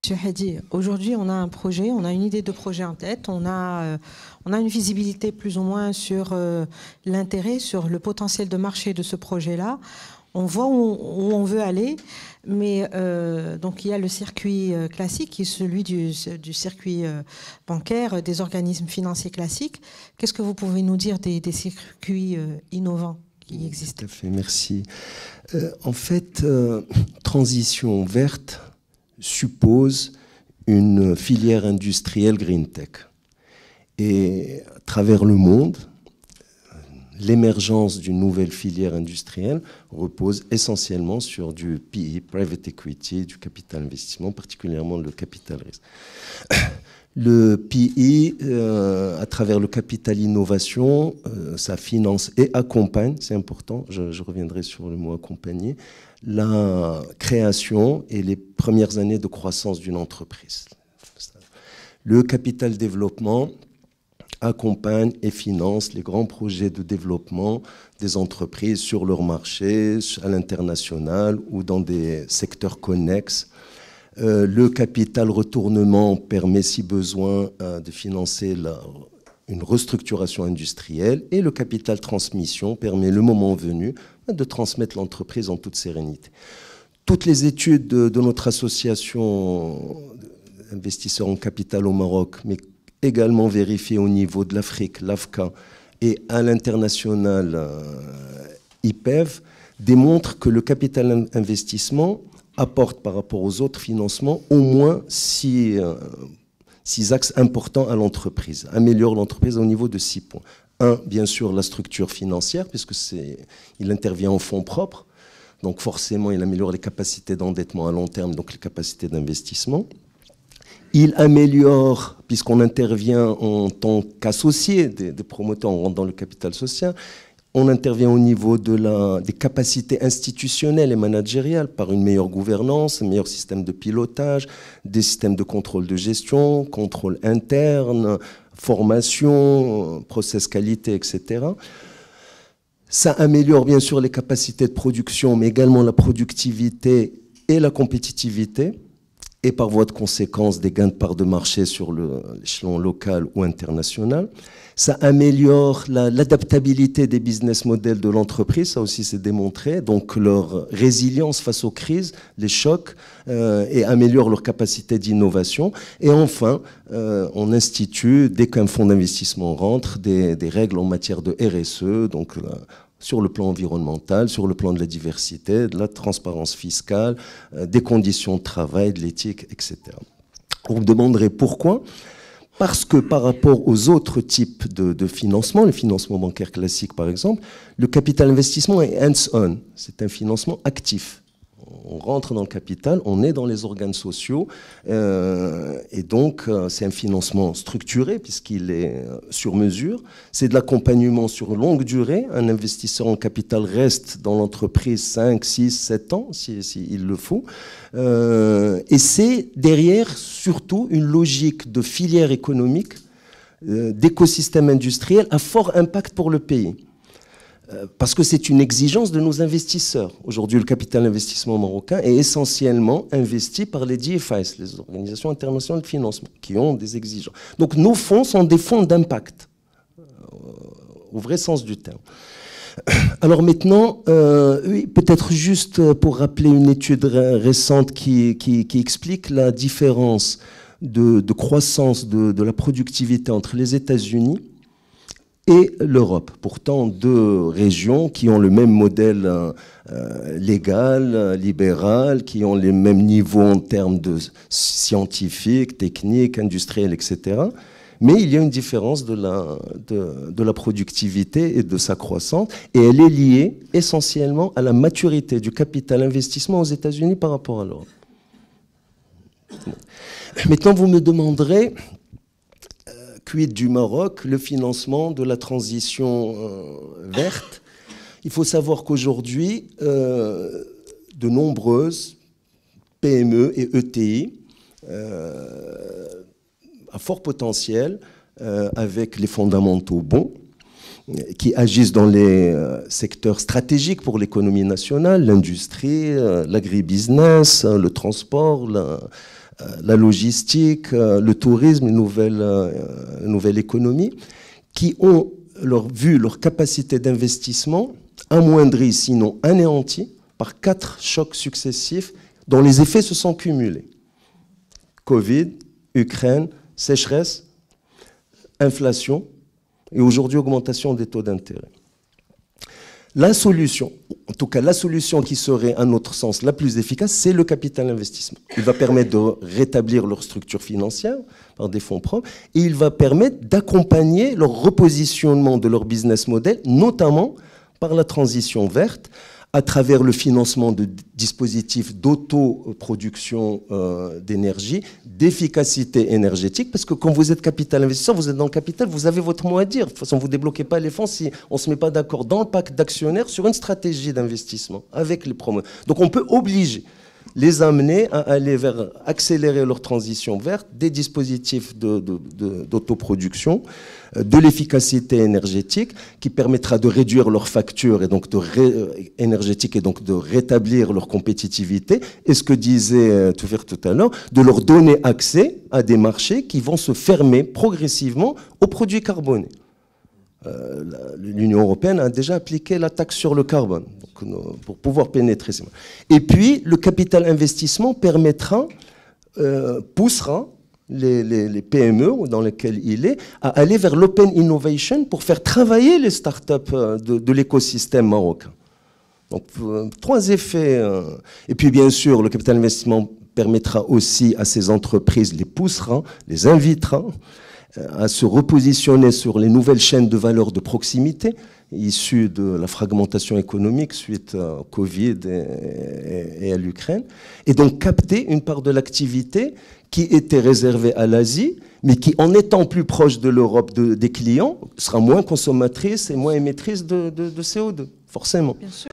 Monsieur Hadi, aujourd'hui, on a un projet, on a une idée de projet en tête, on a une visibilité plus ou moins sur l'intérêt, sur le potentiel de marché de ce projet-là. On voit où on veut aller, mais donc il y a le circuit classique qui est celui du circuit bancaire, des organismes financiers classiques. Qu'est-ce que vous pouvez nous dire des circuits innovants qui existent? Tout à fait, merci. En fait, transition verte suppose une filière industrielle green tech. Et à travers le monde, l'émergence d'une nouvelle filière industrielle repose essentiellement sur du PE, private equity, du capital investissement, particulièrement le capital risque. Le PE, à travers le capital innovation, ça finance et accompagne, c'est important, je reviendrai sur le mot accompagner, la création et les premières années de croissance d'une entreprise. Le capital développement accompagne et finance les grands projets de développement des entreprises sur leur marché, à l'international ou dans des secteurs connexes. Le capital retournement permet, si besoin, de financer une restructuration industrielle, et le capital transmission permet, le moment venu, de transmettre l'entreprise en toute sérénité. Toutes les études de notre association investisseurs en capital au Maroc, mais également vérifiées au niveau de l'Afrique, l'AFCA, et à l'international, IPEV, démontrent que le capital investissement apporte par rapport aux autres financements au moins six axes importants à l'entreprise, améliore l'entreprise au niveau de 6 points. Un, bien sûr, la structure financière, puisqu'il intervient en fonds propres, donc forcément il améliore les capacités d'endettement à long terme, donc les capacités d'investissement. Il améliore, puisqu'on intervient en tant qu'associé des promoteurs, on rentre dans le capital social, on intervient au niveau des capacités institutionnelles et managériales par une meilleure gouvernance, un meilleur système de pilotage, des systèmes de contrôle de gestion, contrôle interne, formation, process qualité, etc. Ça améliore bien sûr les capacités de production, mais également la productivité et la compétitivité, et par voie de conséquence des gains de part de marché sur l'échelon local ou international. Ça améliore l'adaptabilité des business models de l'entreprise, ça aussi c'est démontré, donc leur résilience face aux crises, les chocs, et améliore leur capacité d'innovation. Et enfin, on institue, dès qu'un fonds d'investissement rentre, des règles en matière de RSE, donc sur le plan environnemental, sur le plan de la diversité, de la transparence fiscale, des conditions de travail, de l'éthique, etc. Vous me demanderez pourquoi ? Parce que par rapport aux autres types de financement, le financement bancaire classique par exemple, le capital investissement est hands-on, c'est un financement actif. On rentre dans le capital, on est dans les organes sociaux, et donc c'est un financement structuré puisqu'il est sur mesure. C'est de l'accompagnement sur longue durée. Un investisseur en capital reste dans l'entreprise 5, 6, 7 ans, s'il le faut. Et c'est derrière surtout une logique de filière économique, d'écosystème industriel à fort impact pour le pays. Parce que c'est une exigence de nos investisseurs. Aujourd'hui, le capital investissement marocain est essentiellement investi par les DFIs, les organisations internationales de financement, qui ont des exigences. Donc nos fonds sont des fonds d'impact, au vrai sens du terme. Alors maintenant, oui, peut-être juste pour rappeler une étude récente qui explique la différence de croissance de la productivité entre les États-Unis et l'Europe. Pourtant, deux régions qui ont le même modèle légal, libéral, qui ont les mêmes niveaux en termes de scientifiques, techniques, industriels, etc. Mais il y a une différence de la productivité et de sa croissance, et elle est liée essentiellement à la maturité du capital investissement aux États-Unis par rapport à l'Europe. Maintenant, vous me demanderez, quid du Maroc, le financement de la transition verte. Il faut savoir qu'aujourd'hui, de nombreuses PME et ETI à fort potentiel, avec les fondamentaux bons, qui agissent dans les secteurs stratégiques pour l'économie nationale, l'industrie, l'agribusiness, le transport, la logistique, le tourisme, une nouvelle économie, qui ont vu leur capacité d'investissement amoindrie, sinon anéantie, par 4 chocs successifs dont les effets se sont cumulés. Covid, Ukraine, sécheresse, inflation et aujourd'hui augmentation des taux d'intérêt. La solution, en tout cas la solution qui serait à notre sens la plus efficace, c'est le capital investissement. Il va permettre de rétablir leur structure financière par des fonds propres et il va permettre d'accompagner leur repositionnement de leur business model, notamment par la transition verte, à travers le financement de dispositifs d'autoproduction d'énergie, d'efficacité énergétique, parce que quand vous êtes capital investisseur, vous êtes dans le capital, vous avez votre mot à dire. De toute façon, vous ne débloquez pas les fonds si on ne se met pas d'accord dans le pacte d'actionnaires sur une stratégie d'investissement avec les promoteurs. Donc on peut obliger les amener à aller vers accélérer leur transition verte, des dispositifs d'autoproduction, de l'efficacité énergétique qui permettra de réduire leurs factures et donc énergétiques et donc de rétablir leur compétitivité. Et ce que disait Toufer tout à l'heure, de leur donner accès à des marchés qui vont se fermer progressivement aux produits carbonés. L'Union européenne a déjà appliqué la taxe sur le carbone pour pouvoir pénétrer ces marchés. Et puis, le capital investissement permettra, poussera les PME dans lesquelles il est à aller vers l'open innovation pour faire travailler les startups de l'écosystème marocain. Donc, 3 effets. Et puis, bien sûr, le capital investissement permettra aussi à ces entreprises, les poussera, les invitera à se repositionner sur les nouvelles chaînes de valeur de proximité issues de la fragmentation économique suite au Covid et à l'Ukraine, et donc capter une part de l'activité qui était réservée à l'Asie, mais qui, en étant plus proche de l'Europe des clients, sera moins consommatrice et moins émettrice de CO2, forcément. Bien sûr.